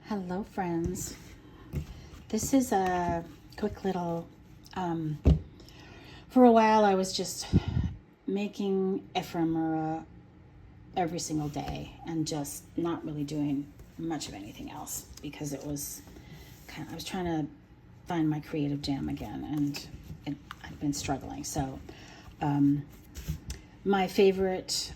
Hello, friends. This is a quick little, for a while I was just making ephemera every single day and just not really doing much of anything else because it was I was trying to find my creative jam again, and I've been struggling. So my favorite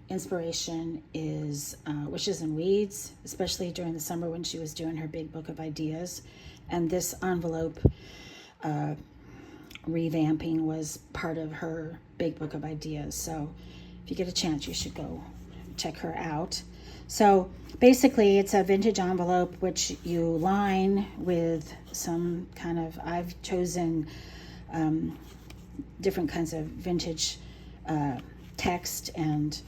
inspiration is Wishes and Weeds, especially during the summer when she was doing her big book of ideas. And this envelope revamping was part of her big book of ideas. So if you get a chance, you should go check her out. So basically, it's a vintage envelope which you line with some kind of, I've chosen different kinds of vintage text and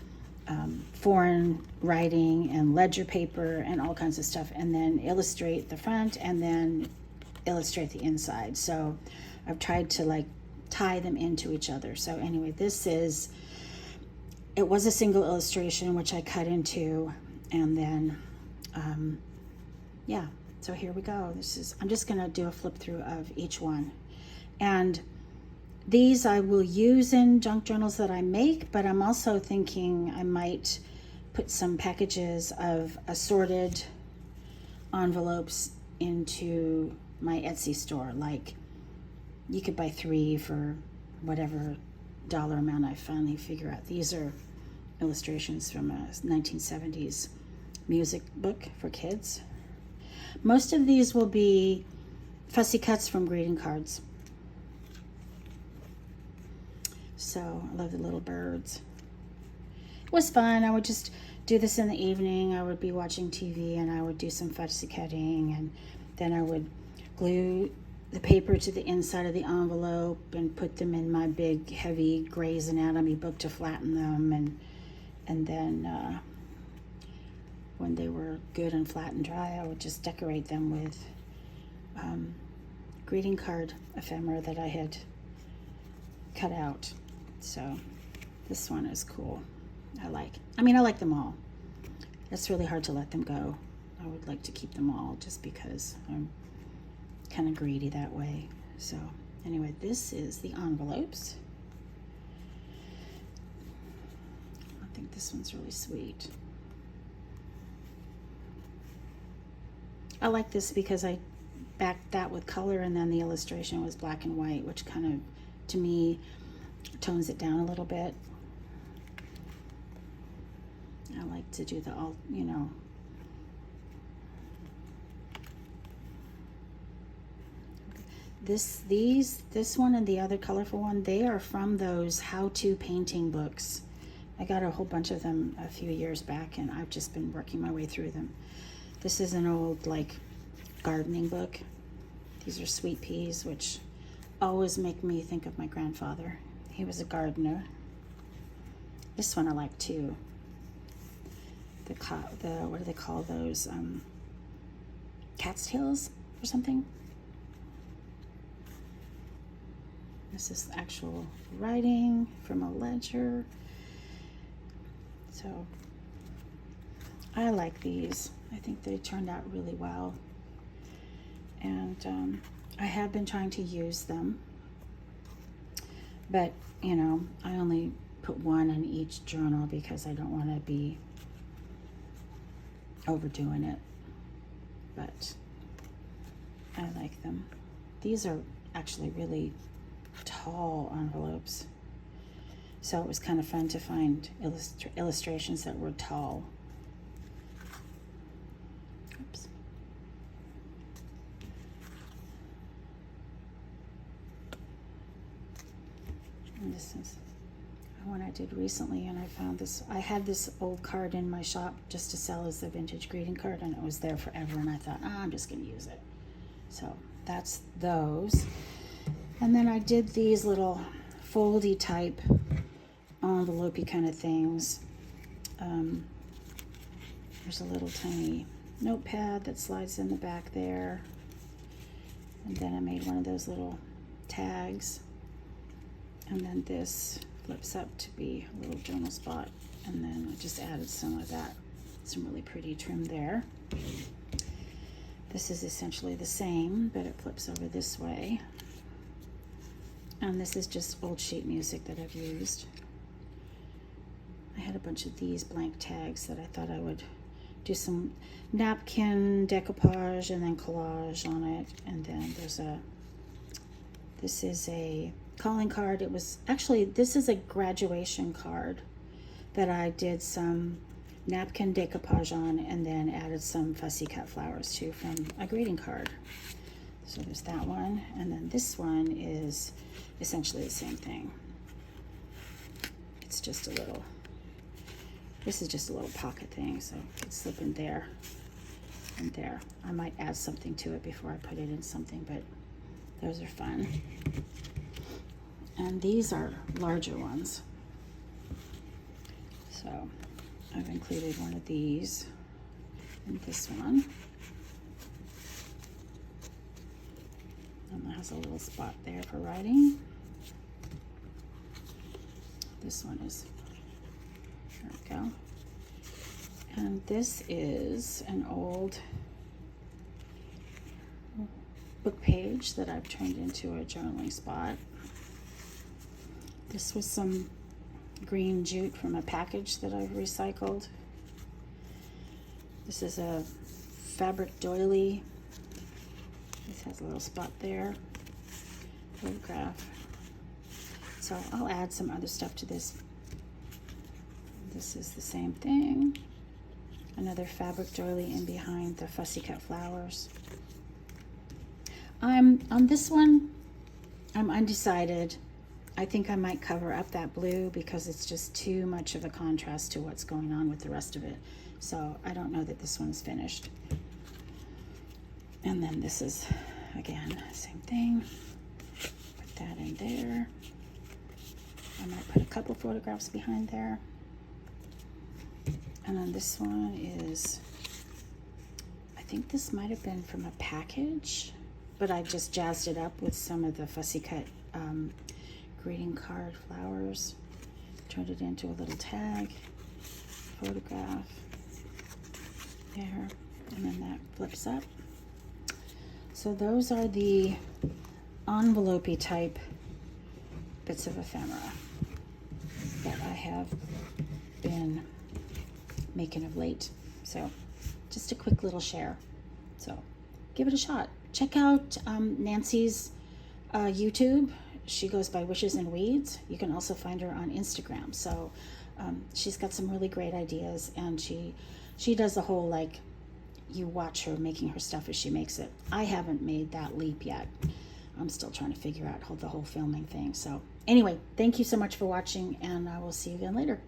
foreign writing and ledger paper and all kinds of stuff, and then illustrate the front and then illustrate the inside. So I've tried to tie them into each other. So anyway, it was a single illustration which I cut into, and then so here we go. I'm just gonna do a flip through of each one, and these I will use in junk journals that I make, but I'm also thinking I might put some packages of assorted envelopes into my Etsy store. Like, you could buy 3 for whatever dollar amount I finally figure out. These are illustrations from a 1970s music book for kids. Most of these will be fussy cuts from greeting cards. So I love the little birds. It was fun. I would just do this in the evening. I would be watching TV and I would do some fussy cutting, and then I would glue the paper to the inside of the envelope and put them in my big heavy Gray's Anatomy book to flatten them, and then when they were good and flat and dry, I would just decorate them with greeting card ephemera that I had cut out. So this one is cool. I like them all. It's really hard to let them go. I would like to keep them all just because I'm kind of greedy that way. So anyway, this is the envelopes. I think this one's really sweet. I like this because I backed that with color, and then the illustration was black and white, which kind of, to me, tones it down a little bit. I like to do this one and the other colorful one, they are from those how-to painting books. I got a whole bunch of them a few years back, and I've just been working my way through them. This is an old gardening book. These are sweet peas, which always make me think of my grandfather. He was a gardener. This one I like too. What do they call those? Cat's tails or something. This is actual writing from a ledger. So I like these. I think they turned out really well. And I have been trying to use them, but I only put one in each journal because I don't want to be overdoing it. But I like them. These are actually really tall envelopes, so it was kind of fun to find illustrations that were tall. Oops. And this is one I did recently, and I found this. I had this old card in my shop just to sell as the vintage greeting card, and it was there forever, and I thought, I'm just going to use it. So that's those. And then I did these little foldy type envelope-y kind of things. There's a little tiny notepad that slides in the back there. And then I made one of those little tags. And then this flips up to be a little journal spot. And then I just added some of that, some really pretty trim there. This is essentially the same, but it flips over this way. And this is just old sheet music that I've used. I had a bunch of these blank tags that I thought I would do some napkin decoupage and then collage on it. And then this is a calling card. It was actually, this is a graduation card that I did some napkin decoupage on and then added some fussy cut flowers to from a greeting card. So there's that one. And then this one is essentially the same thing. It's just a little, this is just a little pocket thing, so it's slip in there and there. I might add something to it before I put it in something, but those are fun. And these are larger ones. So I've included one of these in this one. And it has a little spot there for writing. This one is, there we go. And this is an old book page that I've turned into a journaling spot. This was some green jute from a package that I've recycled. This is a fabric doily. This has a little spot there. Photograph. So I'll add some other stuff to this. This is the same thing. Another fabric doily in behind the fussy cut flowers. On this one, I'm undecided. I think I might cover up that blue because it's just too much of a contrast to what's going on with the rest of it. So I don't know that this one's finished. And then this is, again, same thing. Put that in there. I might put a couple photographs behind there. And then this one is, I think this might have been from a package, but I just jazzed it up with some of the fussy cut greeting card flowers. Turned it into a little tag, photograph there, and then that flips up. So those are the envelope-y type bits of ephemera that I have been making of late. So just a quick little share. So give it a shot. Check out Nancy's YouTube. She goes by Wishes and Weeds. You can also find her on Instagram. So she's got some really great ideas, and she does the whole, like, you watch her making her stuff as she makes it. I haven't made that leap yet. I'm still trying to figure out the whole filming thing. So anyway, thank you so much for watching, and I will see you again later.